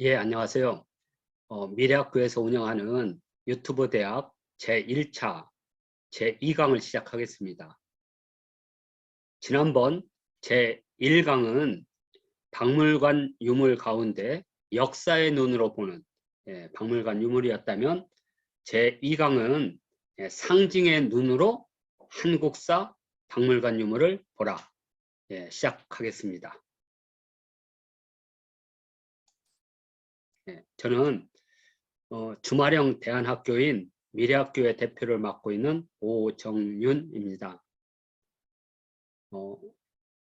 예, 안녕하세요. 미래학교에서 운영하는 유튜브 대학 제1차 제2강을 시작하겠습니다. 지난번 제1강은 박물관 유물 가운데 역사의 눈으로 보는 박물관 유물이었다면 제2강은 상징의 눈으로 한국사 박물관 유물을 보라 시작하겠습니다. 저는 주말형 대안학교인 미래학교의 대표를 맡고 있는 오정윤입니다.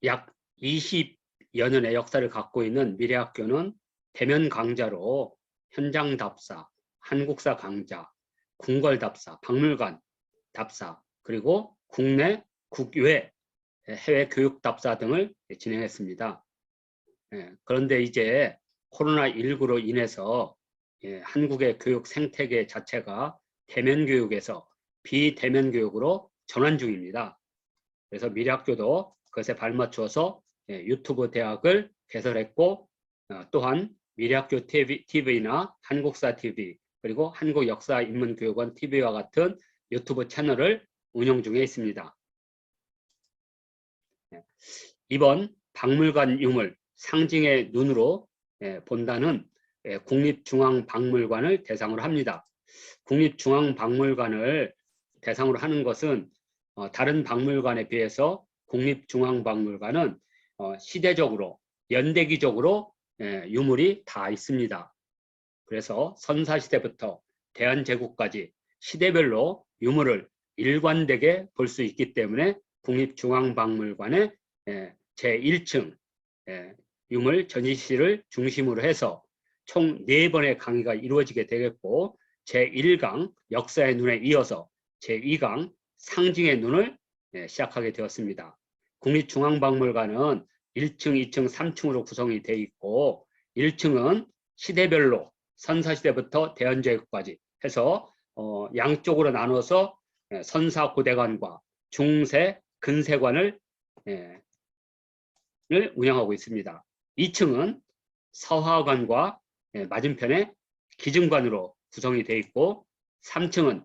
약 20여 년의 역사를 갖고 있는 미래학교는 대면 강좌로 현장 답사, 한국사 강좌, 궁궐 답사, 박물관 답사, 그리고 국내, 국외, 해외 교육 답사 등을 진행했습니다. 그런데 이제 코로나19로 인해서 한국의 교육 생태계 자체가 대면 교육에서 비대면 교육으로 전환 중입니다. 그래서 미래학교도 그것에 발맞춰서 유튜브 대학을 개설했고, 또한 미래학교 TV나 한국사 TV, 그리고 한국역사인문교육원 TV와 같은 유튜브 채널을 운영 중에 있습니다. 이번 박물관 유물 상징의 눈으로 본다는 국립중앙박물관을 대상으로 합니다. 국립중앙박물관을 대상으로 하는 것은 다른 박물관에 비해서 국립중앙박물관은 시대적으로 연대기적으로 유물이 다 있습니다. 그래서 선사시대부터 대한제국까지 시대별로 유물을 일관되게 볼 수 있기 때문에 국립중앙박물관의 제1층 유물 전시실을 중심으로 해서 총 4번의 강의가 이루어지게 되겠고, 제1강 역사의 눈에 이어서 제2강 상징의 눈을 시작하게 되었습니다. 국립중앙박물관은 1층, 2층, 3층으로 구성이 되어 있고, 1층은 시대별로 선사시대부터 대한제국까지 해서 양쪽으로 나눠서 선사고대관과 중세, 근세관을 운영하고 있습니다. 2층은 서화관과 맞은편에 기증관으로 구성이 되어 있고, 3층은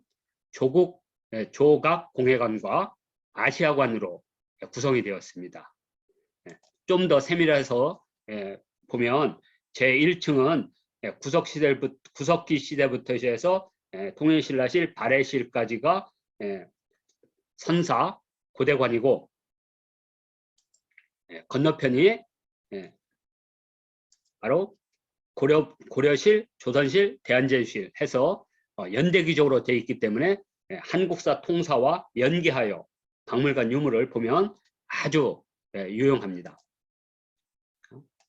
조각공예관과 아시아관으로 구성이 되었습니다. 좀 더 세밀해서 보면 제1층은 구석기 시대부터 해서 통일신라실, 발해실까지가 선사 고대관이고, 건너편이 바로 고려실, 조선실, 대한제실 해서 연대기적으로 되어 있기 때문에 한국사 통사와 연계하여 박물관 유물을 보면 아주 유용합니다.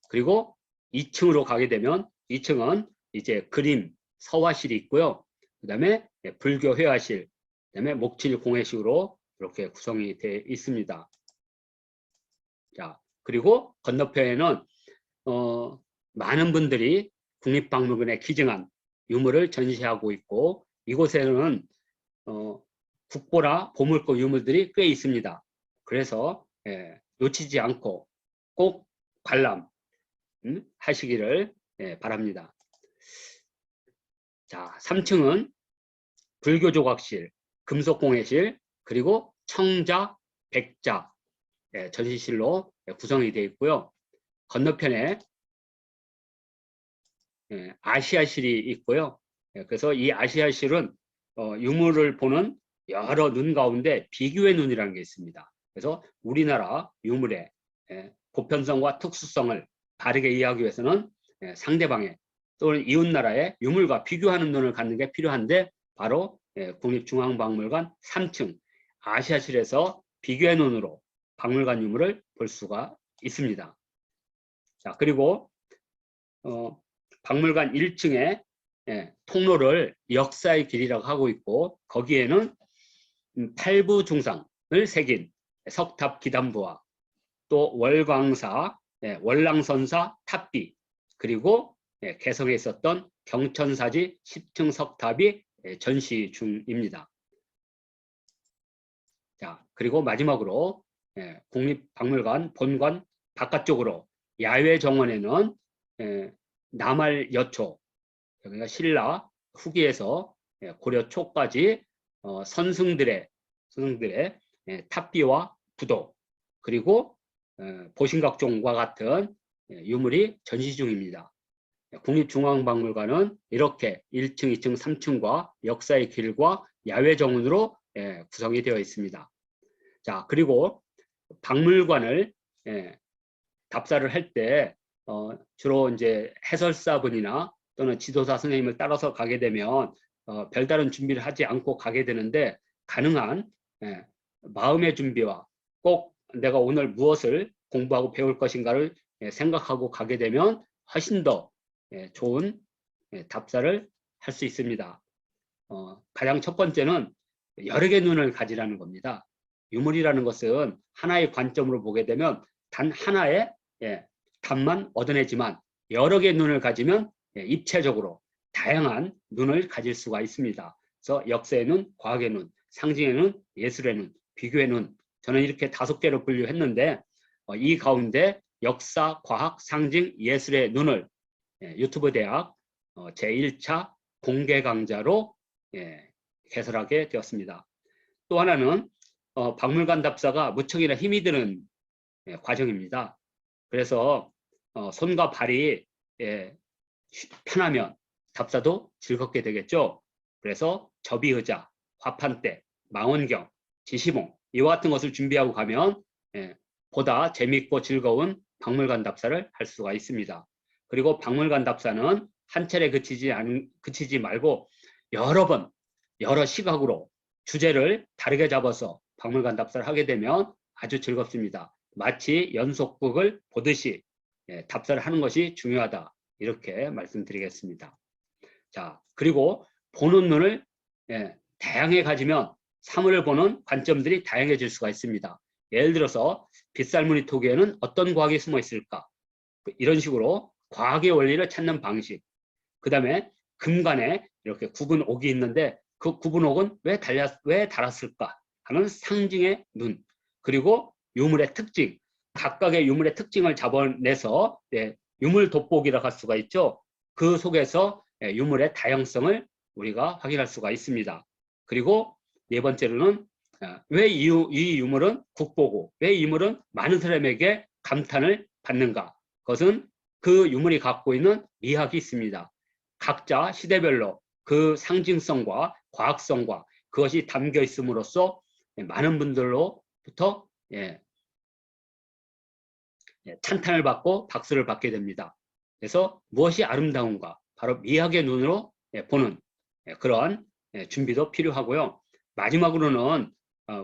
그리고 2층으로 가게 되면 2층은 이제 그림, 서화실이 있고요. 그 다음에 불교 회화실, 그 다음에 목칠 공예식으로 이렇게 구성이 되어 있습니다. 자, 그리고 건너편에는 많은 분들이 국립박물관에 기증한 유물을 전시하고 있고, 이곳에는 국보라 보물급 유물들이 꽤 있습니다. 그래서 놓치지 않고 꼭 관람 하시기를 바랍니다. 자, 3층은 불교조각실, 금속공예실, 그리고 청자, 백자 전시실로 구성이 되어 있고요. 건너편에 아시아실이 있고요. 그래서 이 아시아실은 유물을 보는 여러 눈 가운데 비교의 눈이라는 게 있습니다. 그래서 우리나라 유물의 보편성과 특수성을 바르게 이해하기 위해서는 상대방의 또는 이웃나라의 유물과 비교하는 눈을 갖는 게 필요한데, 바로 국립중앙박물관 3층 아시아실에서 비교의 눈으로 박물관 유물을 볼 수가 있습니다. 자, 그리고 박물관 1층에 통로를 역사의 길이라고 하고 있고, 거기에는 8부중상을 새긴 석탑 기단부와 또 월광사, 월랑선사 탑비, 그리고 개성에 있었던 경천사지 10층 석탑이 전시 중입니다. 자, 그리고 마지막으로 국립박물관 본관 바깥쪽으로 야외 정원에는 남할 여초, 그러니까 신라 후기에서 고려 초까지 선승들의 탑비와 부도, 그리고 보신각종과 같은 유물이 전시 중입니다. 국립중앙박물관은 이렇게 1층, 2층, 3층과 역사의 길과 야외 정원으로 구성이 되어 있습니다. 자, 그리고 박물관을 답사를 할 때 주로 이제 해설사분이나 또는 지도사 선생님을 따라서 가게 되면 별다른 준비를 하지 않고 가게 되는데, 가능한 마음의 준비와 꼭 내가 오늘 무엇을 공부하고 배울 것인가를 생각하고 가게 되면 훨씬 더 좋은 답사를 할 수 있습니다. 가장 첫 번째는 여러 개의 눈을 가지라는 겁니다. 유물이라는 것은 하나의 관점으로 보게 되면 단 하나의 답만 얻어내지만, 여러 개의 눈을 가지면 입체적으로 다양한 눈을 가질 수가 있습니다. 그래서 역사의 눈, 과학의 눈, 상징의 눈, 예술의 눈, 비교의 눈, 저는 이렇게 5개로 분류했는데, 이 가운데 역사, 과학, 상징, 예술의 눈을 유튜브 대학 제1차 공개 강좌로 개설하게 되었습니다. 또 하나는 박물관 답사가 무척이나 힘이 드는 과정입니다. 그래서 손과 발이 편하면 답사도 즐겁게 되겠죠. 그래서 접이의자, 화판대, 망원경, 지시봉, 이와 같은 것을 준비하고 가면 보다 재미있고 즐거운 박물관 답사를 할 수가 있습니다. 그리고 박물관 답사는 한 차례 그치지 말고 여러 번, 여러 시각으로 주제를 다르게 잡아서 박물관 답사를 하게 되면 아주 즐겁습니다. 마치 연속극을 보듯이 답사를 하는 것이 중요하다, 이렇게 말씀드리겠습니다. 자, 그리고 보는 눈을 다양하게 가지면 사물을 보는 관점들이 다양해질 수가 있습니다. 예를 들어서 빗살무늬 토기에는 어떤 과학이 숨어 있을까? 이런 식으로 과학의 원리를 찾는 방식. 그 다음에 금관에 이렇게 굽은 옥이 있는데 그 굽은 옥은 왜 달았을까 하는 상징의 눈. 그리고 유물의 특징, 각각의 유물의 특징을 잡아내서 유물 돋보기라고 할 수가 있죠. 그 속에서 유물의 다양성을 우리가 확인할 수가 있습니다. 그리고 네 번째로는 왜 이 유물은 국보고 왜 이 유물은 많은 사람에게 감탄을 받는가. 그것은 그 유물이 갖고 있는 미학이 있습니다. 각자 시대별로 그 상징성과 과학성과 그것이 담겨 있음으로써 많은 분들로부터 찬탄을 받고 박수를 받게 됩니다. 그래서 무엇이 아름다운가, 바로 미학의 눈으로 보는 그러한 준비도 필요하고요. 마지막으로는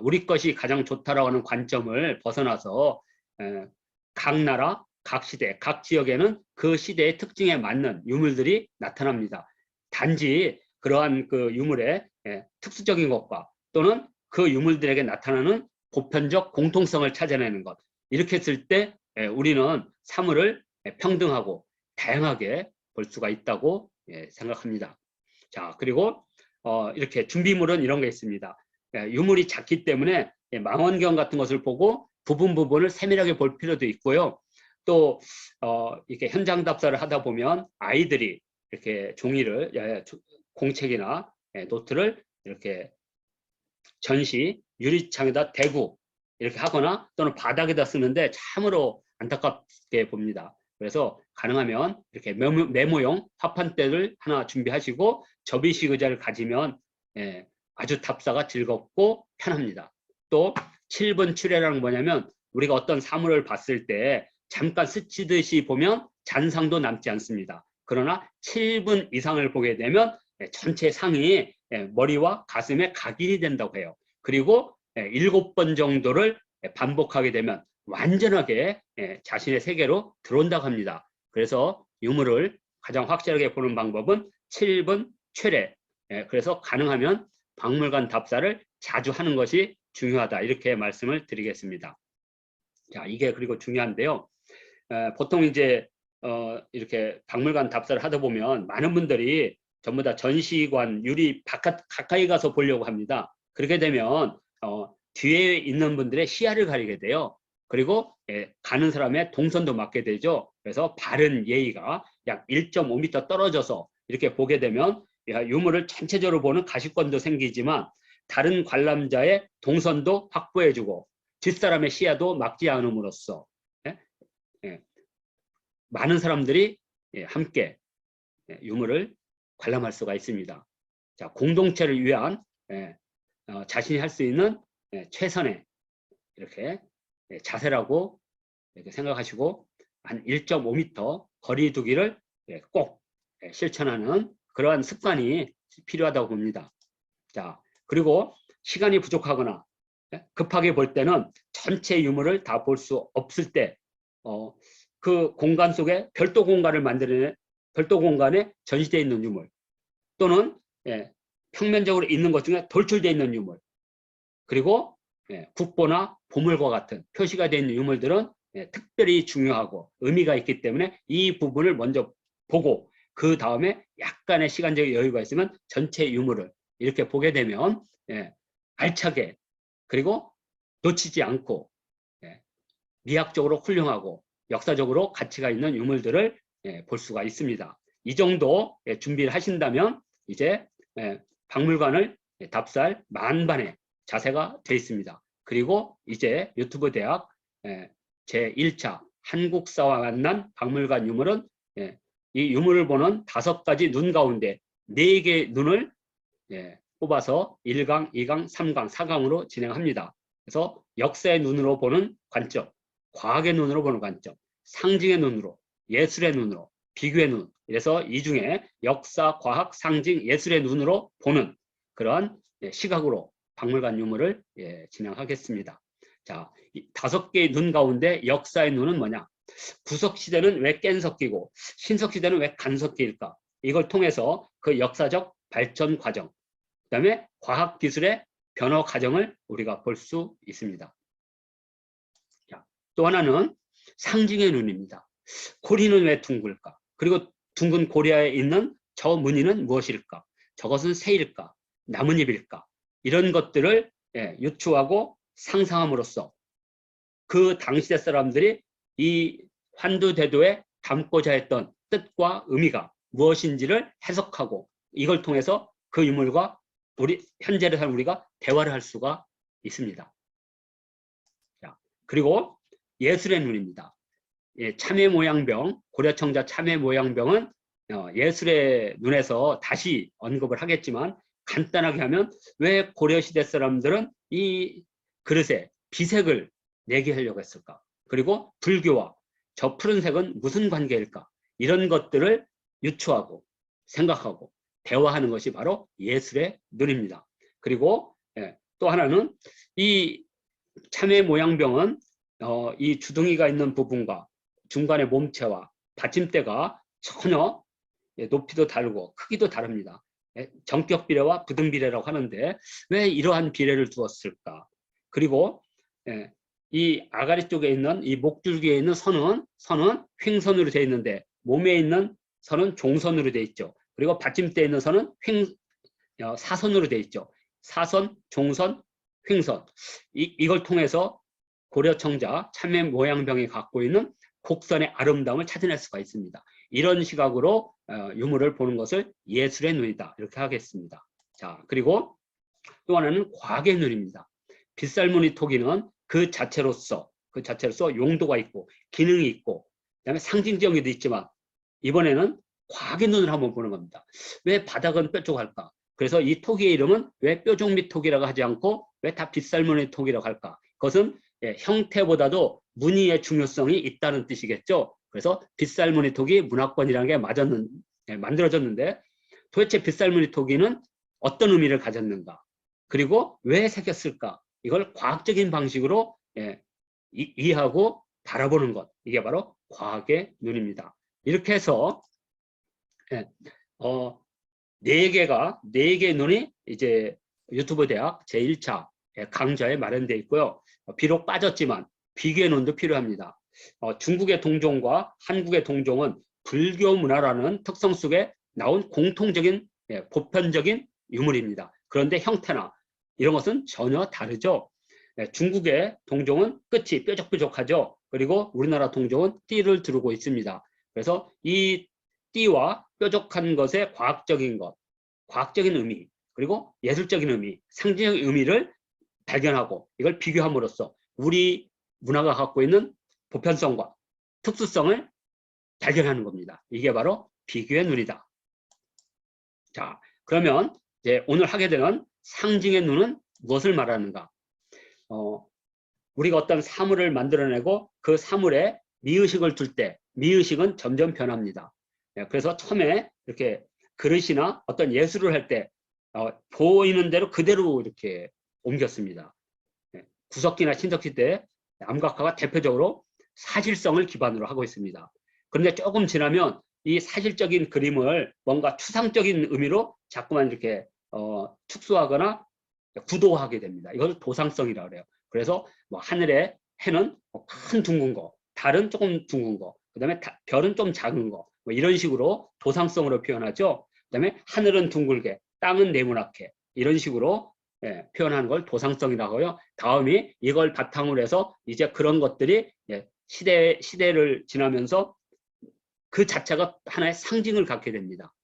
우리 것이 가장 좋다라고 하는 관점을 벗어나서 각 나라, 각 시대, 각 지역에는 그 시대의 특징에 맞는 유물들이 나타납니다. 단지 그러한 그 유물의 특수적인 것과 또는 그 유물들에게 나타나는 보편적 공통성을 찾아내는 것, 이렇게 했을 때 우리는 사물을 평등하고 다양하게 볼 수가 있다고 생각합니다. 자, 그리고 이렇게 준비물은 이런 게 있습니다. 유물이 작기 때문에 망원경 같은 것을 보고 부분을 세밀하게 볼 필요도 있고요. 또 이렇게 현장 답사를 하다 보면 아이들이 이렇게 종이를 공책이나 노트를 이렇게 전시 유리창에다 대고 이렇게 하거나 또는 바닥에다 쓰는데 참으로 안타깝게 봅니다. 그래서 가능하면 이렇게 메모용 화판대를 하나 준비하시고 접이식 의자를 가지면 아주 답사가 즐겁고 편합니다. 또 7분 출애라는 뭐냐면 우리가 어떤 사물을 봤을 때 잠깐 스치듯이 보면 잔상도 남지 않습니다. 그러나 7분 이상을 보게 되면 전체 상이 머리와 가슴에 각인이 된다고 해요. 그리고 7번 정도를 반복하게 되면 완전하게 자신의 세계로 들어온다고 합니다. 그래서 유물을 가장 확실하게 보는 방법은 7분 최래. 그래서 가능하면 박물관 답사를 자주 하는 것이 중요하다, 이렇게 말씀을 드리겠습니다. 자, 이게 그리고 중요한데요. 보통 이제 이렇게 박물관 답사를 하다 보면 많은 분들이 전부 다 전시관 유리 가까이 가서 보려고 합니다. 그렇게 되면 뒤에 있는 분들의 시야를 가리게 돼요. 그리고 가는 사람의 동선도 맞게 되죠. 그래서 바른 예의가 약 1.5m 떨어져서 이렇게 보게 되면 유물을 전체적으로 보는 가시권도 생기지만 다른 관람자의 동선도 확보해주고 뒷사람의 시야도 막지 않음으로써 많은 사람들이 함께 유물을 관람할 수가 있습니다. 자, 공동체를 위한 자신이 할 수 있는 최선의 이렇게 자세라고 이렇게 생각하시고 한 1.5m 거리 두기를 꼭 실천하는 그러한 습관이 필요하다고 봅니다. 자, 그리고 시간이 부족하거나 급하게 볼 때는 전체 유물을 다 볼 수 없을 때 그 공간 속에 별도 공간을 만드는 별도 공간에 전시되어 있는 유물 또는 평면적으로 있는 것 중에 돌출되어 있는 유물 그리고 국보나 보물과 같은 표시가 되어 있는 유물들은 특별히 중요하고 의미가 있기 때문에 이 부분을 먼저 보고 그 다음에 약간의 시간적 여유가 있으면 전체 유물을 이렇게 보게 되면 알차게 그리고 놓치지 않고 미학적으로 훌륭하고 역사적으로 가치가 있는 유물들을 볼 수가 있습니다. 이 정도 준비를 하신다면 이제 박물관을 답사할 만반의 자세가 되어 있습니다. 그리고 이제 유튜브 대학 제1차 한국사와 만난 박물관 유물은 이 유물을 보는 5가지 눈 가운데 4개의 눈을 뽑아서 1강, 2강, 3강, 4강으로 진행합니다. 그래서 역사의 눈으로 보는 관점, 과학의 눈으로 보는 관점, 상징의 눈으로, 예술의 눈으로, 비교의 눈. 그래서 이 중에 역사, 과학, 상징, 예술의 눈으로 보는 그런 시각으로 박물관 유물을 진행하겠습니다. 자, 5개의 눈 가운데 역사의 눈은 뭐냐? 구석시대는 왜 깬석기고 신석시대는 왜 간석기일까? 이걸 통해서 그 역사적 발전 과정, 그 다음에 과학기술의 변화 과정을 우리가 볼 수 있습니다. 자, 또 하나는 상징의 눈입니다. 고리는 왜 둥글까? 그리고 둥근 고리에 있는 저 무늬는 무엇일까? 저것은 새일까? 나뭇잎일까? 이런 것들을 유추하고 상상함으로써 그 당시의 사람들이 이 환두대도에 담고자 했던 뜻과 의미가 무엇인지를 해석하고 이걸 통해서 그 유물과 우리 현재를 산 우리가 대화를 할 수가 있습니다. 자, 그리고 예술의 눈입니다. 참외 모양병, 고려청자 참외 모양병은 예술의 눈에서 다시 언급을 하겠지만 간단하게 하면 왜 고려시대 사람들은 이 그릇에 비색을 내게 하려고 했을까? 그리고 불교와 저 푸른색은 무슨 관계일까? 이런 것들을 유추하고 생각하고 대화하는 것이 바로 예술의 눈입니다. 그리고 또 하나는 이 참외 모양병은 이 주둥이가 있는 부분과 중간의 몸체와 받침대가 전혀 높이도 다르고 크기도 다릅니다. 정격 비례와 부등 비례라고 하는데 왜 이러한 비례를 두었을까? 그리고 이 아가리 쪽에 있는 이 목줄기에 있는 선은 횡선으로 되어 있는데 몸에 있는 선은 종선으로 되어 있죠. 그리고 받침대에 있는 선은 사선으로 되어 있죠. 사선, 종선, 횡선. 이걸 통해서 고려청자 참외 모양병이 갖고 있는 곡선의 아름다움을 찾아낼 수가 있습니다. 이런 시각으로 유물을 보는 것을 예술의 눈이다. 이렇게 하겠습니다. 자, 그리고 또 하나는 과학의 눈입니다. 빗살무늬 토기는 그 자체로서 용도가 있고 기능이 있고 그다음에 상징적인 게 있지만 이번에는 과학의 눈을 한번 보는 겁니다. 왜 바닥은 뾰족할까? 그래서 이 토기의 이름은 왜 뾰족밑 토기라고 하지 않고 왜 다 빗살무늬 토기라고 할까? 그것은 형태보다도 무늬의 중요성이 있다는 뜻이겠죠. 그래서 빗살무늬 토기 문화권이라는 게 만들어졌는데 도대체 빗살무늬 토기는 어떤 의미를 가졌는가? 그리고 왜 새겼을까? 이걸 과학적인 방식으로 이해하고 바라보는 것. 이게 바로 과학의 눈입니다. 이렇게 해서 4개의 눈이 이제 유튜브 대학 제1차 강좌에 마련되어 있고요. 비록 빠졌지만 비교의 눈도 필요합니다. 중국의 동종과 한국의 동종은 불교 문화라는 특성 속에 나온 공통적인 보편적인 유물입니다. 그런데 형태나 이런 것은 전혀 다르죠. 중국의 동종은 끝이 뾰족뾰족하죠. 그리고 우리나라 동종은 띠를 두르고 있습니다. 그래서 이 띠와 뾰족한 것의 과학적인 것, 과학적인 의미, 그리고 예술적인 의미, 상징적 의미를 발견하고 이걸 비교함으로써 우리 문화가 갖고 있는 보편성과 특수성을 발견하는 겁니다. 이게 바로 비교의 눈이다. 자, 그러면 이제 오늘 하게 되는 상징의 눈은 무엇을 말하는가? 우리가 어떤 사물을 만들어내고 그 사물에 미의식을 둘 때 미의식은 점점 변합니다. 그래서 처음에 이렇게 그릇이나 어떤 예술을 할 때 보이는 대로 그대로 이렇게 옮겼습니다. 구석기나 신석기 때 암각화가 대표적으로 사실성을 기반으로 하고 있습니다. 그런데 조금 지나면 이 사실적인 그림을 뭔가 추상적인 의미로 자꾸만 이렇게 축소하거나 구도화하게 됩니다. 이걸 도상성이라고 그래요. 그래서 뭐 하늘에 해는 큰 둥근 거, 달은 조금 둥근 거, 그다음에 별은 좀 작은 거, 뭐 이런 식으로 도상성으로 표현하죠. 그다음에 하늘은 둥글게, 땅은 네모나게 이런 식으로 표현하는 걸 도상성이라고요. 다음이 이걸 바탕으로 해서 이제 그런 것들이 시대를 지나면서 그 자체가 하나의 상징을 갖게 됩니다.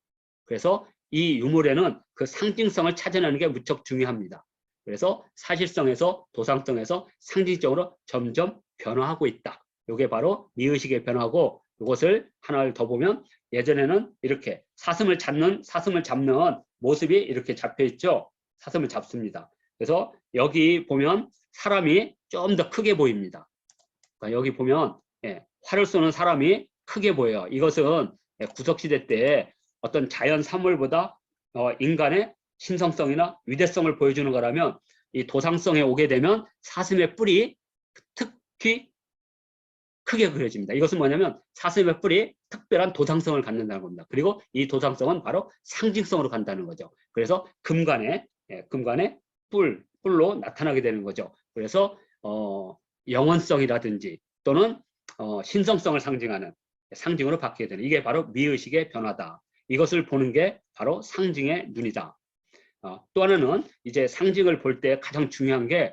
그래서 이 유물에는 그 상징성을 찾아내는 게 무척 중요합니다. 그래서 사실성에서 도상성에서 상징적으로 점점 변화하고 있다. 이게 바로 미의식의 변화고 이것을 하나를 더 보면 예전에는 이렇게 사슴을 잡는 모습이 이렇게 잡혀 있죠. 사슴을 잡습니다. 그래서 여기 보면 사람이 좀 더 크게 보입니다. 그러니까 여기 보면 활을 쏘는 사람이 크게 보여요. 이것은 구석시대 때 어떤 자연 사물보다 인간의 신성성이나 위대성을 보여주는 거라면 이 도상성에 오게 되면 사슴의 뿔이 특히 크게 그려집니다. 이것은 뭐냐면 사슴의 뿔이 특별한 도상성을 갖는다는 겁니다. 그리고 이 도상성은 바로 상징성으로 간다는 거죠. 그래서 금관의 뿔로 나타나게 되는 거죠. 그래서 영원성이라든지 또는 신성성을 상징하는 상징으로 바뀌게 되는 이게 바로 미의식의 변화다. 이것을 보는 게 바로 상징의 눈이다. 또 하나는 이제 상징을 볼 때 가장 중요한 게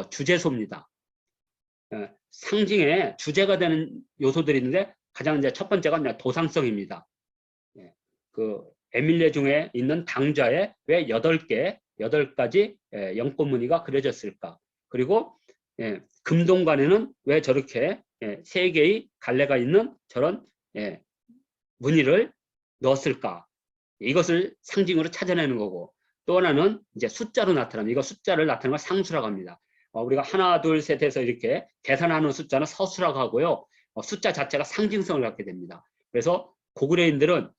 주제소입니다. 상징에 주제가 되는 요소들이 있는데 가장 이제 첫 번째가 도상성입니다. 그 에밀레 중에 있는 당좌에 왜 8가지 연꽃무늬가 그려졌을까? 그리고 금동관에는 왜 저렇게 3개의 갈래가 있는 저런 무늬를 넣었을까? 이것을 상징으로 찾아내는 거고 또 하나는 이제 숫자로 나타납니다. 이거 숫자를 나타내는 걸 상수라고 합니다. 우리가 하나, 둘, 셋 해서 이렇게 계산하는 숫자는 서수라고 하고요. 숫자 자체가 상징성을 갖게 됩니다. 그래서 고구려인들은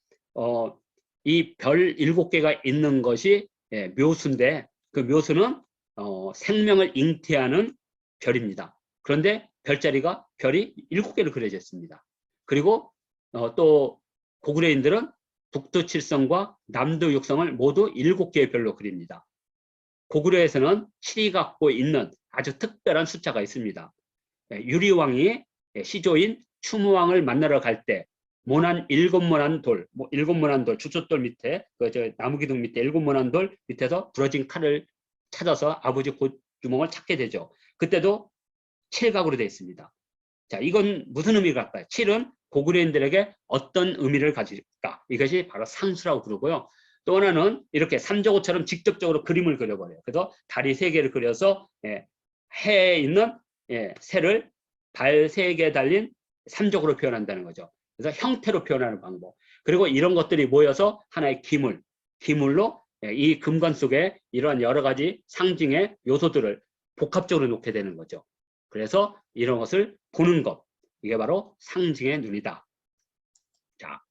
이 별 7개가 있는 것이 묘수인데 그 묘수는 생명을 잉태하는 별입니다. 그런데 별자리가 별이 7개를 그려져 있습니다. 그리고 또 고구려인들은 북두칠성과 남두육성을 모두 7개의 별로 그립니다. 고구려에서는 7이 갖고 있는 아주 특별한 숫자가 있습니다. 유리왕이 시조인 추무왕을 만나러 갈 때 모난 7모난 돌, 7모난 돌, 주춧돌 밑에 나무기둥 밑에 7모난 돌 밑에서 부러진 칼을 찾아서 아버지 콧주먹을 찾게 되죠. 그때도 7각으로 되어 있습니다. 자, 이건 무슨 의미가 갈까요? 7은 고구려인들에게 어떤 의미를 가질까? 이것이 바로 상수라고 부르고요. 또 하나는 이렇게 삼저고처럼 직접적으로 그림을 그려버려요. 그래서 다리 3개를 그려서 해에 있는 새를 발 3개 달린 삼적으로 표현한다는 거죠. 그래서 형태로 표현하는 방법. 그리고 이런 것들이 모여서 하나의 기물로 이 금관 속에 이러한 여러 가지 상징의 요소들을 복합적으로 놓게 되는 거죠. 그래서 이런 것을 보는 것. 이게 바로 상징의 눈이다. 자,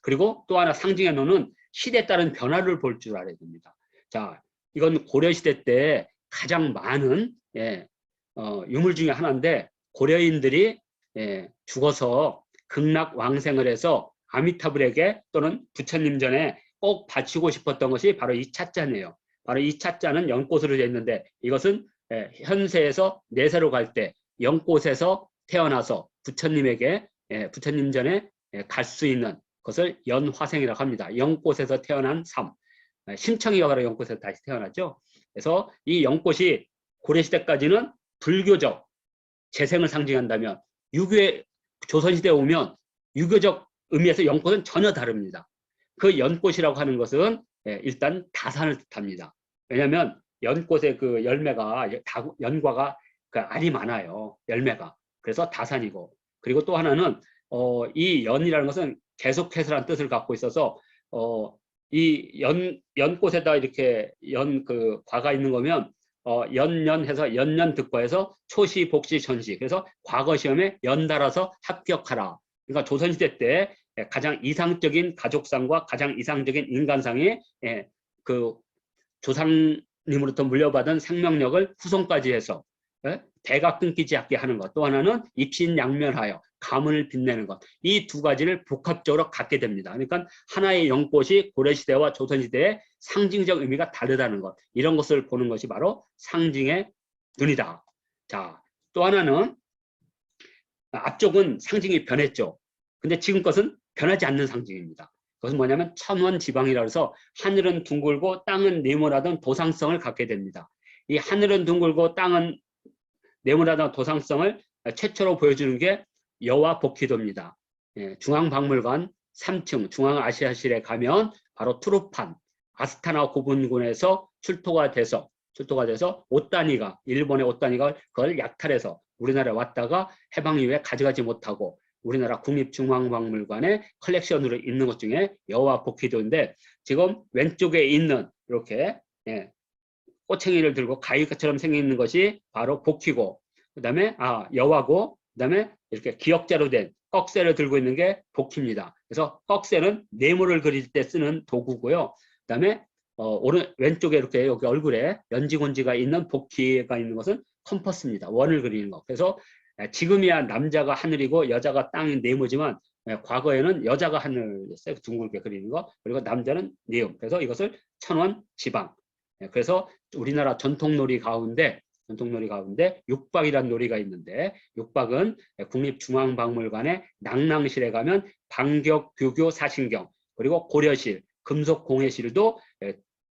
그리고 또 하나 상징의 눈은 시대에 따른 변화를 볼 줄 알아야 됩니다. 자, 이건 고려시대 때 가장 많은 유물 중에 하나인데 고려인들이 죽어서 극락왕생을 해서 아미타불에게 또는 부처님 전에 꼭 바치고 싶었던 것이 바로 이 찻잔이에요. 바로 이 찻잔은 연꽃으로 되어 있는데 이것은 현세에서 내세로 갈 때 연꽃에서 태어나서 부처님에게 부처님 전에 갈 수 있는 것을 연화생이라고 합니다. 연꽃에서 태어난 삶. 심청이가 바로 연꽃에서 다시 태어났죠. 그래서 이 연꽃이 고려시대까지는 불교적 재생을 상징한다면 조선시대에 오면 유교적 의미에서 연꽃은 전혀 다릅니다. 그 연꽃이라고 하는 것은 일단 다산을 뜻합니다. 왜냐하면 연꽃의 그 열매가 연과가 그 알이 많아요. 열매가. 그래서 다산이고, 그리고 또 하나는 이 연이라는 것은 계속해서라는 뜻을 갖고 있어서 이 연꽃에다 이렇게 그 과가 있는 거면 연년해서 연년득과해서 초시 복시 전시, 그래서 과거 시험에 연달아서 합격하라. 그러니까 조선시대 때 가장 이상적인 가족상과 가장 이상적인 인간상이 그 조상님으로부터 물려받은 생명력을 후손까지 해서 대가 끊기지 않게 하는 것. 또 하나는 입신양면하여 가문을 빛내는 것. 이 두 가지를 복합적으로 갖게 됩니다. 그러니까 하나의 연꽃이 고려시대와 조선시대의 상징적 의미가 다르다는 것. 이런 것을 보는 것이 바로 상징의 눈이다. 자, 또 하나는 앞쪽은 상징이 변했죠. 근데 지금 것은 변하지 않는 상징입니다. 그것은 뭐냐면 천원지방이라 해서 하늘은 둥글고 땅은 네모나던 도상성을 갖게 됩니다. 이 하늘은 둥글고 땅은 네모나던 도상성을 최초로 보여주는 게 여와 복희도입니다. 중앙박물관 3층 중앙아시아실에 가면 바로 트루판 아스타나 고분군에서 출토가 돼서 옷단위가, 일본의 옷단위가 그걸 약탈해서 우리나라에 왔다가 해방 이후에 가져가지 못하고 우리나라 국립중앙박물관의 컬렉션으로 있는 것 중에 여와 복희도인데, 지금 왼쪽에 있는 이렇게 꼬챙이를 들고 가위처럼 생긴 것이 바로 복희고, 그 다음에 여와고, 그 다음에 이렇게 기역자로 된 꺽쇠를 들고 있는 게 복희입니다. 그래서 꺽쇠는 네모를 그릴 때 쓰는 도구고요. 그 다음에 왼쪽에 이렇게 여기 얼굴에 연지곤지가 있는 복희가 있는 것은 컴퍼스입니다. 원을 그리는 거. 그래서 지금이야 남자가 하늘이고 여자가 땅인 네모지만 과거에는 여자가 하늘을 둥글게 그리는 거, 그리고 남자는 네모. 그래서 이것을 천원 지방. 그래서 우리나라 전통놀이 가운데 육박이라는 놀이가 있는데, 육박은 국립중앙박물관의 낭랑실에 가면 방격, 규교, 사신경, 그리고 고려실, 금속공예실도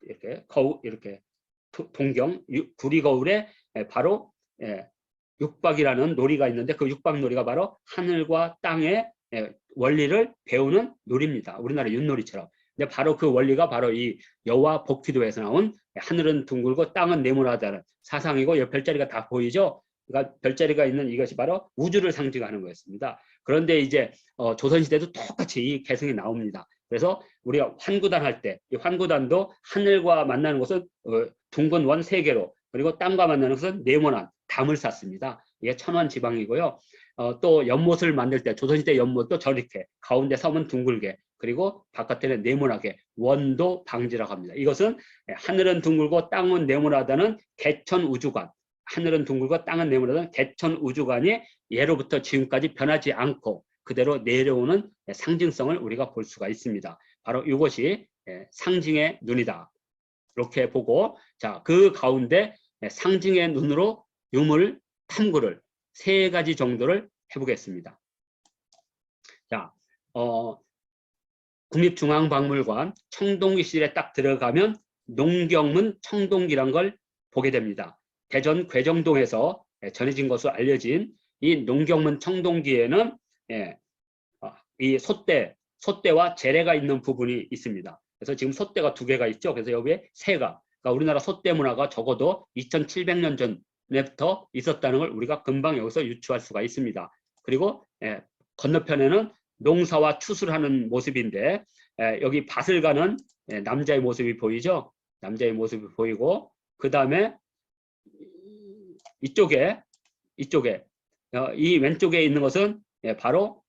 이렇게 동경 구리거울에 바로 육박이라는 놀이가 있는데, 그 육박놀이가 바로 하늘과 땅의 원리를 배우는 놀이입니다. 우리나라 윷놀이처럼. 근데 바로 그 원리가 바로 이 여와 복희도에서 나온 하늘은 둥글고 땅은 네모나다는 사상이고, 이 별자리가 다 보이죠? 그러니까 별자리가 있는 이것이 바로 우주를 상징하는 거였습니다. 그런데 이제 조선시대도 똑같이 이 개성이 나옵니다. 그래서 우리가 환구단 할 때 이 환구단도 하늘과 만나는 것은 둥근 원 3개로, 그리고 땅과 만나는 것은 네모난 담을 쌌습니다. 이게 천원지방이고요. 또 연못을 만들 때 조선시대 연못도 저렇게 가운데 섬은 둥글게, 그리고 바깥에는 네모나게 원도 방지라고 합니다. 이것은 하늘은 둥글고 땅은 네모나다는 개천우주관, 하늘은 둥글고 땅은 네모나다는 개천우주관이 예로부터 지금까지 변하지 않고 그대로 내려오는 상징성을 우리가 볼 수가 있습니다. 바로 이것이 상징의 눈이다. 이렇게 보고, 자, 그 가운데 상징의 눈으로 유물 탐구를 3가지 정도를 해보겠습니다. 자, 국립중앙박물관 청동기실에 딱 들어가면 농경문 청동기란 걸 보게 됩니다. 대전 괴정동에서 전해진 것으로 알려진 이 농경문 청동기에는 이 솥대와 재래가 있는 부분이 있습니다. 그래서 지금 솥대가 2개가 있죠. 그래서 여기에 새가, 그러니까 우리나라 솥대 문화가 적어도 2700년 전부터 있었다는 걸 우리가 금방 여기서 유추할 수가 있습니다. 그리고 건너편에는 농사와 추수를 하는 모습인데, 여기 밭을 가는 남자의 모습이 보이죠. 남자의 모습이 보이고, 그 다음에 이쪽에 이 왼쪽에 있는 것은 바로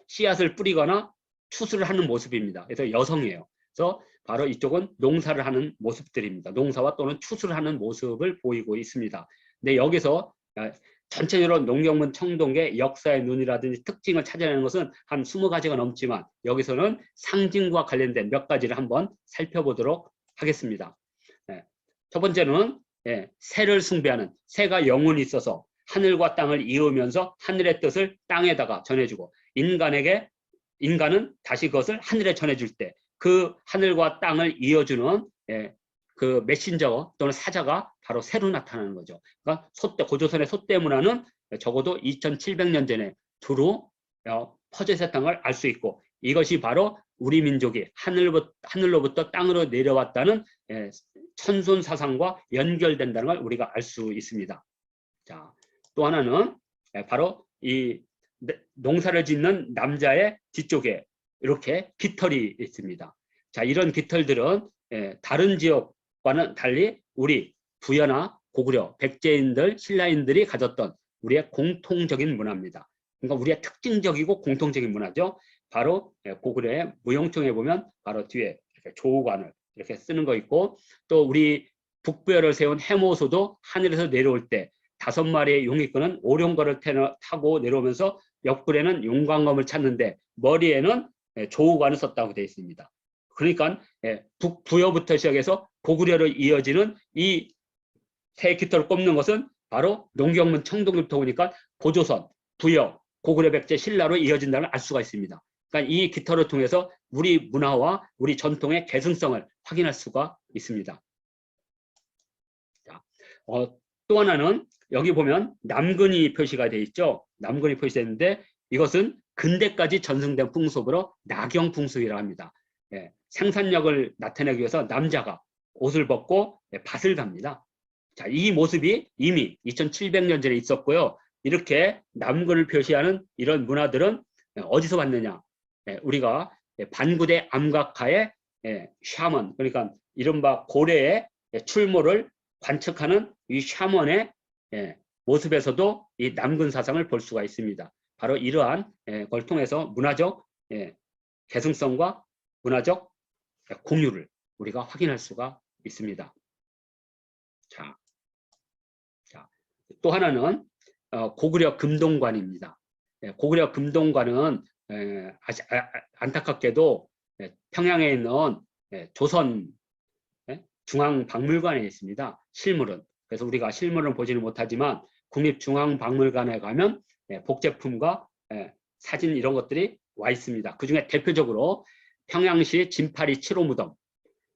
씨앗을 뿌리거나 추수를 하는 모습입니다. 그래서 여성이에요. 그래서 바로 이쪽은 농사를 하는 모습들입니다. 농사와 또는 추수를 하는 모습을 보이고 있습니다. 근데 여기서 전체적으로 농경문 청동의 역사의 눈이라든지 특징을 찾아내는 것은 한 20가지가 넘지만, 여기서는 상징과 관련된 몇 가지를 한번 살펴보도록 하겠습니다. 첫 번째는 새를 숭배하는, 새가 영혼이 있어서 하늘과 땅을 이으면서 하늘의 뜻을 땅에다가 전해주고, 인간은 다시 그것을 하늘에 전해줄 때 그 하늘과 땅을 이어주는 그 메신저 또는 사자가 바로 새로 나타나는 거죠. 그러니까 소대, 고조선의 소대 문화는 적어도 2700년 전에 두루 퍼져 있었던 걸 알 수 있고, 이것이 바로 우리 민족이 하늘로부터 땅으로 내려왔다는 천손 사상과 연결된다는 걸 우리가 알 수 있습니다. 자, 또 하나는 바로 이 농사를 짓는 남자의 뒤쪽에 이렇게 깃털이 있습니다. 자, 이런 깃털들은 다른 지역과는 달리 우리 부여나 고구려, 백제인들, 신라인들이 가졌던 우리의 공통적인 문화입니다. 그러니까 우리의 특징적이고 공통적인 문화죠. 바로 고구려의 무용청에 보면 바로 뒤에 이렇게 조우관을 이렇게 쓰는 거 있고, 또 우리 북부여를 세운 해모소도 하늘에서 내려올 때 5마리의 용이 끄는 오룡거를 타고 내려오면서 옆구리에는 용광검을 찾는데 머리에는 조우관을 썼다고 되어 있습니다. 그러니까 북부여부터 시작해서 고구려로 이어지는 이 새 깃털을 꼽는 것은 바로 농경문 청동기부터 오니까 고조선, 부여, 고구려, 백제, 신라로 이어진다는 걸 알 수가 있습니다. 그러니까 이 깃털을 통해서 우리 문화와 우리 전통의 계승성을 확인할 수가 있습니다. 자, 또 하나는 여기 보면 남근이 표시가 되어 있죠. 남근이 표시되어 있는데 이것은 근대까지 전승된 풍속으로 낙영풍속이라고 합니다. 생산력을 나타내기 위해서 남자가 옷을 벗고 밭을 갑니다. 자, 이 모습이 이미 2700년 전에 있었고요. 이렇게 남근을 표시하는 이런 문화들은 어디서 왔느냐? 우리가 반구대 암각하의 샤먼, 그러니까 이른바 고래의 출몰을 관측하는 이 샤먼의 모습에서도 이 남근 사상을 볼 수가 있습니다. 바로 이러한 걸 통해서 문화적 계승성과 문화적 공유를 우리가 확인할 수가 있습니다. 자, 또 하나는 고구려 금동관입니다. 고구려 금동관은 안타깝게도 평양에 있는 조선 중앙박물관에 있습니다. 실물은. 그래서 우리가 실물은 보지는 못하지만 국립중앙박물관에 가면 복제품과 사진 이런 것들이 와 있습니다. 그중에 대표적으로 평양시 진파리 7호 무덤,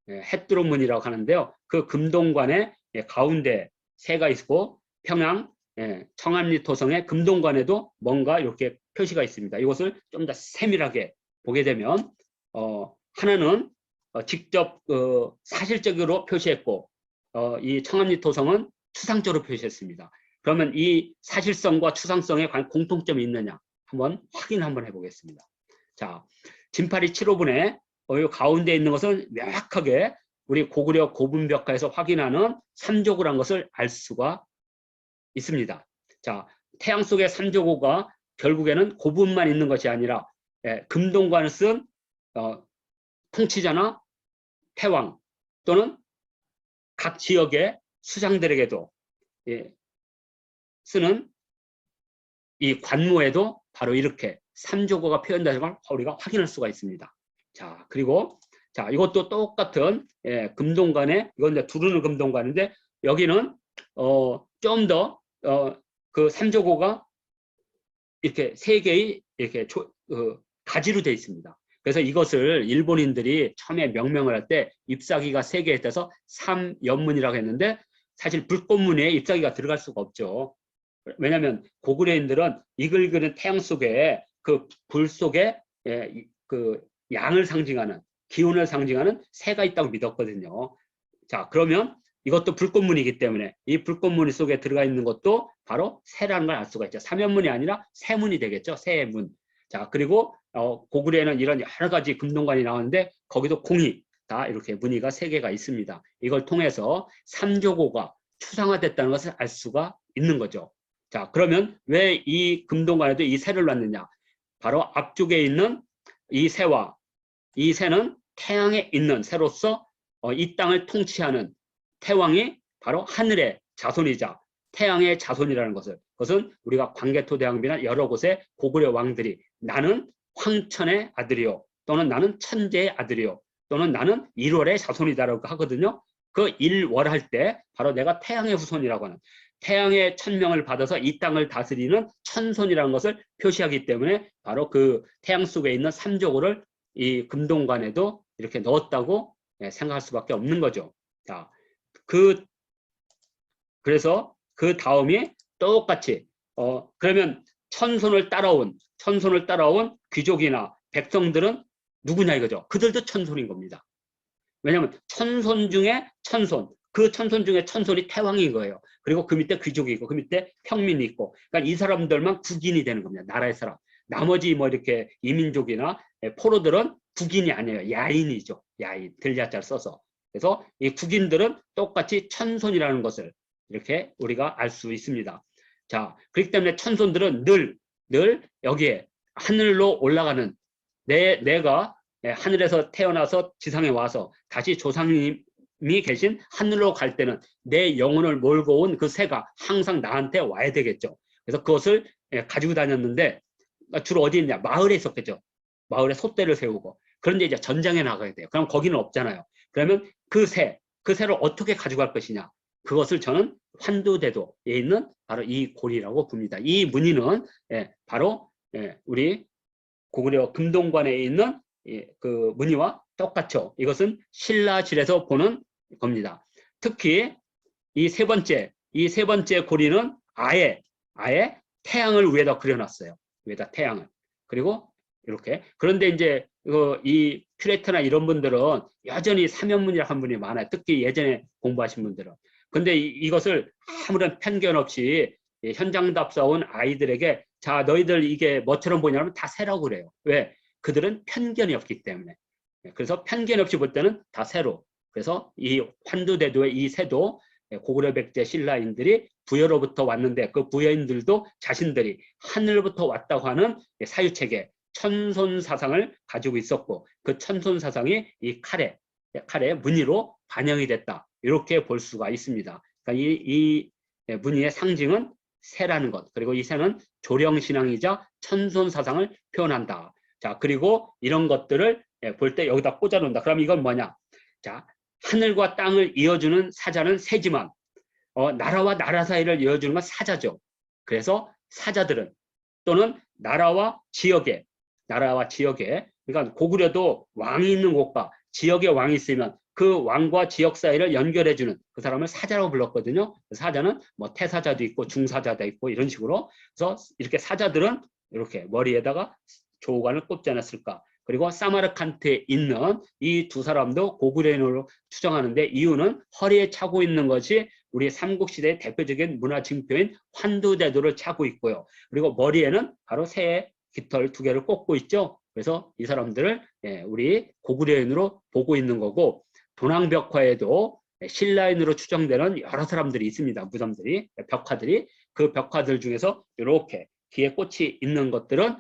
햇두루문이라고 하는데요. 그 금동관의 가운데 새가 있고 평양 청암리 토성의 금동관에도 뭔가 이렇게 표시가 있습니다. 이것을 좀 더 세밀하게 보게 되면 하나는 직접 사실적으로 표시했고 이 청암리 토성은 추상적으로 표시했습니다. 그러면 이 사실성과 추상성에 관한 공통점이 있느냐 한번 확인 한번 해보겠습니다. 자, 진파리 7호분의 가운데 있는 것은 명확하게 우리 고구려 고분벽화에서 확인하는 삼조고라는 것을 알 수가 있습니다. 자, 태양 속의 삼조고가 결국에는 고분만 있는 것이 아니라 금동관을 쓴 통치자나 태왕 또는 각 지역의 수장들에게도 쓰는 이 관모에도 바로 이렇게 삼조고가 표현되는 걸 우리가 확인할 수가 있습니다. 자, 그리고 자, 이것도 똑같은 금동관에 이건 이제 두르는 금동관인데 여기는 좀 더 그 삼조고가 이렇게 세 개의 이렇게 가지로 되어 있습니다. 그래서 이것을 일본인들이 처음에 명명을 할 때 잎사귀가 3개 있어서 삼연문이라고 했는데 사실 불꽃무늬에 잎사귀가 들어갈 수가 없죠. 왜냐하면 고구려인들은 이글 그는 태양 속에 그 불 속에 그 양을 상징하는 기운을 상징하는 새가 있다고 믿었거든요. 자, 그러면 이것도 불꽃무늬이기 때문에 이 불꽃무늬 속에 들어가 있는 것도 바로 새라는 걸 알 수가 있죠. 삼연문이 아니라 새문이 되겠죠. 새의 문. 자, 그리고 고구려에는 이런 여러 가지 금동관이 나오는데 거기도 공이 다 이렇게 무늬가 3개가 있습니다. 이걸 통해서 삼조고가 추상화됐다는 것을 알 수가 있는 거죠. 자, 그러면 왜 이 금동관에도 이 새를 놨느냐? 바로 앞쪽에 있는 이 새와 이 새는 태양에 있는 새로서 이 땅을 통치하는 태왕이 바로 하늘의 자손이자 태양의 자손이라는 그것은 우리가 광개토대왕비나 여러 곳의 고구려 왕들이 나는 황천의 아들이요 또는 나는 천재의 아들이요 또는 나는 일월의 자손이다라고 하거든요. 그 일월 할 때 바로 내가 태양의 후손이라고 하는 태양의 천명을 받아서 이 땅을 다스리는 천손이라는 것을 표시하기 때문에 바로 그 태양 속에 있는 삼조고를 이 금동관에도 이렇게 넣었다고 생각할 수밖에 없는 거죠. 자, 그 그래서 그 다음이 똑같이 그러면 천손을 따라온 귀족이나 백성들은 누구냐 이거죠. 그들도 천손인 겁니다. 왜냐하면 천손 중에 천손, 그 천손 중에 천손이 태왕인 거예요. 그리고 그 밑에 귀족이 있고 그 밑에 평민이 있고, 그러니까 이 사람들만 국인이 되는 겁니다. 나라의 사람. 나머지 뭐 이렇게 이민족이나 포로들은 국인이 아니에요. 야인이죠. 야인, 들야자를 써서. 그래서 이 국인들은 똑같이 천손이라는 것을 이렇게 우리가 알 수 있습니다. 자, 그렇기 때문에 천손들은 늘 여기에 하늘로 올라가는 내가 하늘에서 태어나서 지상에 와서 다시 조상님이 계신 하늘로 갈 때는 내 영혼을 몰고 온 그 새가 항상 나한테 와야 되겠죠. 그래서 그것을 가지고 다녔는데 주로 어디 있냐? 마을에 있었겠죠. 마을에 솥대를 세우고. 그런데 이제 전장에 나가야 돼요. 그럼 거기는 없잖아요. 그러면 그 새를 어떻게 가져갈 것이냐? 그것을 저는 환두대도에 있는 바로 이 고리라고 봅니다. 이 무늬는 바로 우리 고구려 금동관에 있는 그 무늬와 똑같죠. 이것은 신라실에서 보는 겁니다. 특히 이 세 번째 고리는 아예 태양을 위에다 그려놨어요. 위에다 태양을. 그리고 이렇게. 그런데 이제 이 큐레이터나 이런 분들은 여전히 사면문이라고 한 분이 많아요. 특히 예전에 공부하신 분들은. 근데 이것을 아무런 편견 없이 현장 답사온 아이들에게 자, 너희들 이게 뭐처럼 보냐면 다 새라고 그래요. 왜? 그들은 편견이 없기 때문에. 그래서 편견 없이 볼 때는 다 새로. 그래서 이 환두대도의 이 새도 고구려 백제 신라인들이 부여로부터 왔는데 그 부여인들도 자신들이 하늘로부터 왔다고 하는 사유체계, 천손 사상을 가지고 있었고 그 천손 사상이 이 칼의 무늬로 반영이 됐다. 이렇게 볼 수가 있습니다. 그러니까 이 무늬의 상징은 새라는 것. 그리고 이 새는 조령신앙이자 천손 사상을 표현한다. 자, 그리고 이런 것들을 볼 때 여기다 꽂아놓는다. 그럼 이건 뭐냐? 자, 하늘과 땅을 이어주는 사자는 새지만 나라와 나라 사이를 이어주는 건 사자죠. 그래서 사자들은 또는 나라와 지역에 그러니까 고구려도 왕이 있는 곳과 지역에 왕이 있으면 그 왕과 지역 사이를 연결해주는 그 사람을 사자라고 불렀거든요. 사자는 뭐 태사자도 있고 중사자도 있고 이런 식으로. 그래서 이렇게 사자들은 이렇게 머리에다가 조관을 꼽지 않았을까. 그리고 사마르칸트에 있는 이 두 사람도 고구려인으로 추정하는데 이유는 허리에 차고 있는 것이 우리 삼국시대의 대표적인 문화 징표인 환두대도를 차고 있고요. 그리고 머리에는 바로 새의 깃털 2개를 꽂고 있죠. 그래서 이 사람들을 우리 고구려인으로 보고 있는 거고 도낭벽화에도 신라인으로 추정되는 여러 사람들이 있습니다. 무덤들이, 벽화들이. 그 벽화들 중에서 이렇게 귀에 꽃이 있는 것들은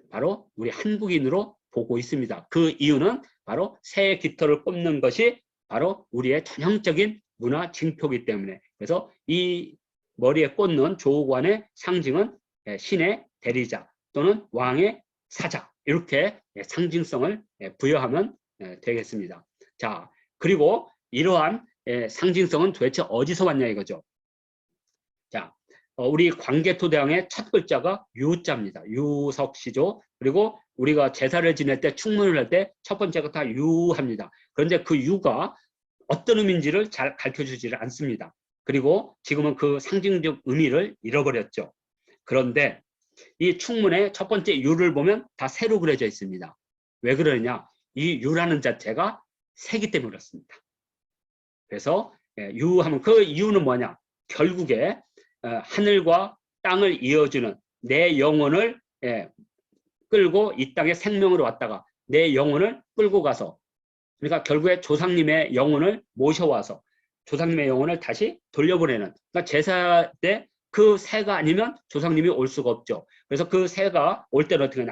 바로 우리 한국인으로 보고 있습니다. 그 이유는 바로 새의 깃털을 꼽는 것이 바로 우리의 전형적인 문화 징표이기 때문에. 그래서 이 머리에 꽂는 조우관의 상징은 신의 대리자 또는 왕의 사자 이렇게 상징성을 부여하면 되겠습니다. 자, 그리고 이러한 상징성은 도대체 어디서 왔냐 이거죠. 자, 우리 광개토대왕의 첫 글자가 유자입니다. 유석시죠. 그리고 우리가 제사를 지낼 때 충문을 할 때 첫 번째가 다 유합니다. 그런데 그 유가 어떤 의미인지를 잘 가르쳐주지를 않습니다. 그리고 지금은 그 상징적 의미를 잃어버렸죠. 그런데 이 충문의 첫 번째 유를 보면 다 새로 그려져 있습니다. 왜 그러느냐? 이 유라는 자체가 새기 때문에 그렇습니다. 그래서 유하면 그 이유는 뭐냐? 결국에 하늘과 땅을 이어주는 내 영혼을 끌고 이 땅에 생명으로 왔다가 내 영혼을 끌고 가서 그러니까 결국에 조상님의 영혼을 모셔와서 조상님의 영혼을 다시 돌려보내는 그러니까 제사 때 그 새가 아니면 조상님이 올 수가 없죠. 그래서 그 새가 올 때는 어떻게 하냐?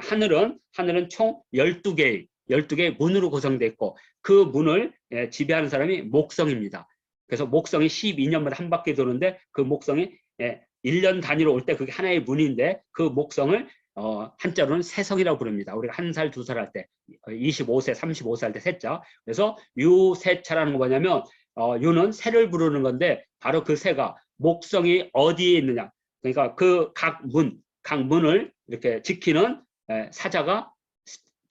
하늘은 총 12개의 문으로 구성되어 있고 그 문을 지배하는 사람이 목성입니다. 그래서 목성이 12년마다 한 바퀴 도는데 그 목성이 1년 단위로 올 때 그게 하나의 문인데 그 목성을 한자로는 새성이라고 부릅니다. 우리가 1살, 2살 할 때 25세, 35세 할 때 새자. 그래서 유새차라는 거 뭐냐면 유는 새를 부르는 건데 바로 그 새가 목성이 어디에 있느냐. 그러니까 그 각 문을 이렇게 지키는 사자가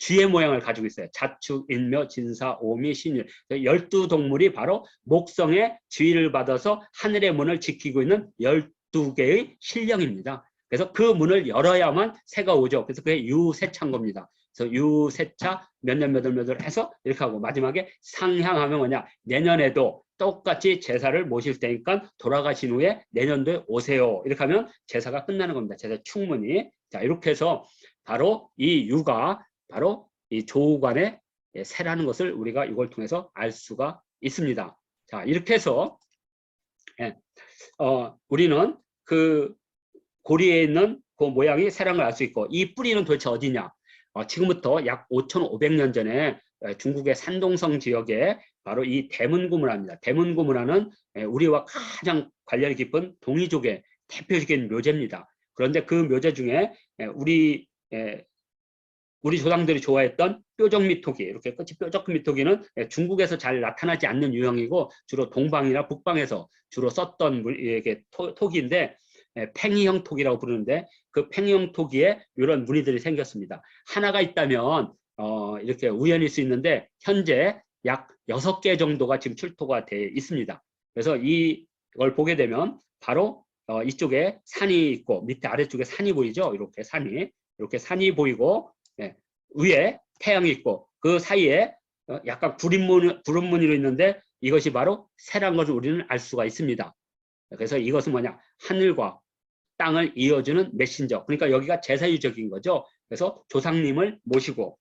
쥐의 모양을 가지고 있어요. 자축, 인묘, 진사, 오미, 신율. 12동물이 바로 목성의 지위를 받아서 하늘의 문을 지키고 있는 12개의 신령입니다. 그래서 그 문을 열어야만 새가 오죠. 그래서 그게 유새차인 겁니다. 그래서 유새차 몇 년 몇 월 해서 이렇게 하고 마지막에 상향하면 뭐냐, 내년에도 똑같이 제사를 모실 테니까 돌아가신 후에 내년도에 오세요. 이렇게 하면 제사가 끝나는 겁니다. 제사 충분히. 자, 이렇게 해서 바로 이 유가 바로 이 조우관의 새라는 것을 우리가 이걸 통해서 알 수가 있습니다. 자, 이렇게 해서 우리는 그 고리에 있는 그 모양이 새라는 걸 알 수 있고, 이 뿌리는 도대체 어디냐? 지금부터 약 5,500년 전에 중국의 산동성 지역에 바로 이 대문구문화입니다. 대문구문화는 우리와 가장 관련이 깊은 동이족의 대표적인 묘제입니다. 그런데 그 묘제 중에 우리 조상들이 좋아했던 뾰족미토기, 이렇게 끝이 뾰족한 미토기는 중국에서 잘 나타나지 않는 유형이고 주로 동방이나 북방에서 주로 썼던 토기인데 팽이형 토기라고 부르는데, 그 팽이형 토기에 이런 무늬들이 생겼습니다. 하나가 있다면 이렇게 우연일 수 있는데 현재 약 6개 정도가 지금 출토가 돼 있습니다. 그래서 이걸 보게 되면 바로 이쪽에 산이 있고 밑에 아래쪽에 산이 보이죠. 이렇게 산이 보이고 위에 태양이 있고 그 사이에 약간 구름무늬로 있는데 이것이 바로 새란 것을 우리는 알 수가 있습니다. 그래서 이것은 뭐냐, 하늘과 땅을 이어주는 메신저, 그러니까 여기가 제사유적인 거죠. 그래서 조상님을 모시고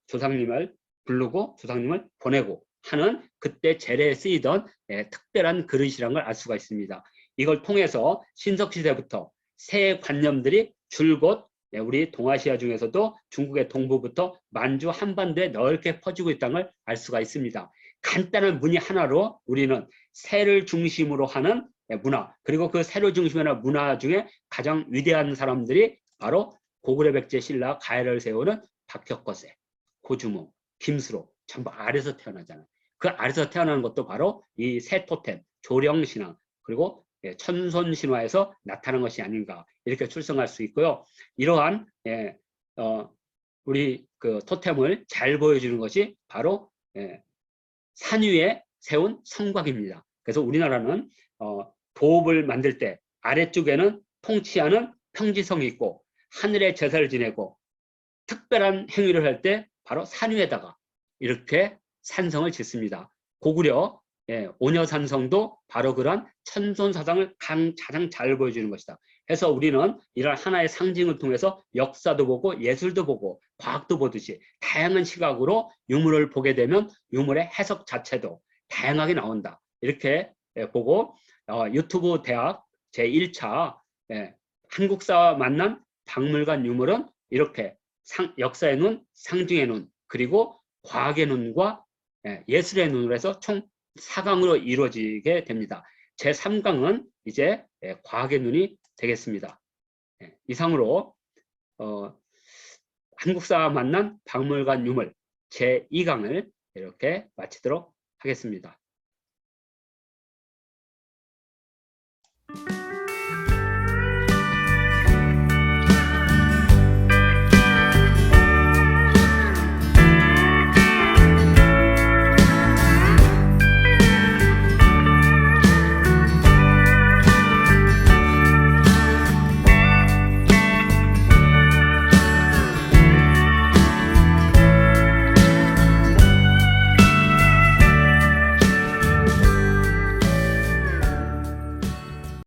조상님을 부르고 조상님을 보내고 하는 그때 제례에 쓰이던 특별한 그릇이라는 걸 알 수가 있습니다. 이걸 통해서 신석시대부터 새 관념들이 줄곧 우리 동아시아 중에서도 중국의 동부부터 만주 한반도에 넓게 퍼지고 있다는 걸 알 수가 있습니다. 간단한 무늬 하나로 우리는 새를 중심으로 하는 문화, 그리고 그 새를 중심으로 하는 문화 중에 가장 위대한 사람들이 바로 고구려 백제 신라 가야를 세우는 박혁거세, 고주몽, 김수로 전부 아래서 태어나잖아요. 그 아래서 태어나는 것도 바로 이 새 토템, 조령신앙, 그리고 천손신화에서 나타난 것이 아닌가, 이렇게 출성할 수 있고요. 이러한 우리 그 토템을 잘 보여주는 것이 바로 산 위에 세운 성곽입니다. 그래서 우리나라는 도읍을 만들 때 아래쪽에는 통치하는 평지성이 있고 하늘에 제사를 지내고 특별한 행위를 할 때 바로 산 위에다가 이렇게 산성을 짓습니다. 고구려 오녀산성도 바로 그런 천손사상을 가장 잘 보여주는 것이다. 해서 우리는 이런 하나의 상징을 통해서 역사도 보고 예술도 보고 과학도 보듯이 다양한 시각으로 유물을 보게 되면 유물의 해석 자체도 다양하게 나온다. 이렇게 보고 유튜브 대학 제1차 한국사와 만난 박물관 유물은 이렇게 역사의 눈, 상징의 눈, 그리고 과학의 눈과 예술의 눈으로 해서 총 4강으로 이루어지게 됩니다. 제3강은 이제 과학의 눈이 되겠습니다. 이상으로 한국사와 만난 박물관 유물 제2강을 이렇게 마치도록 하겠습니다.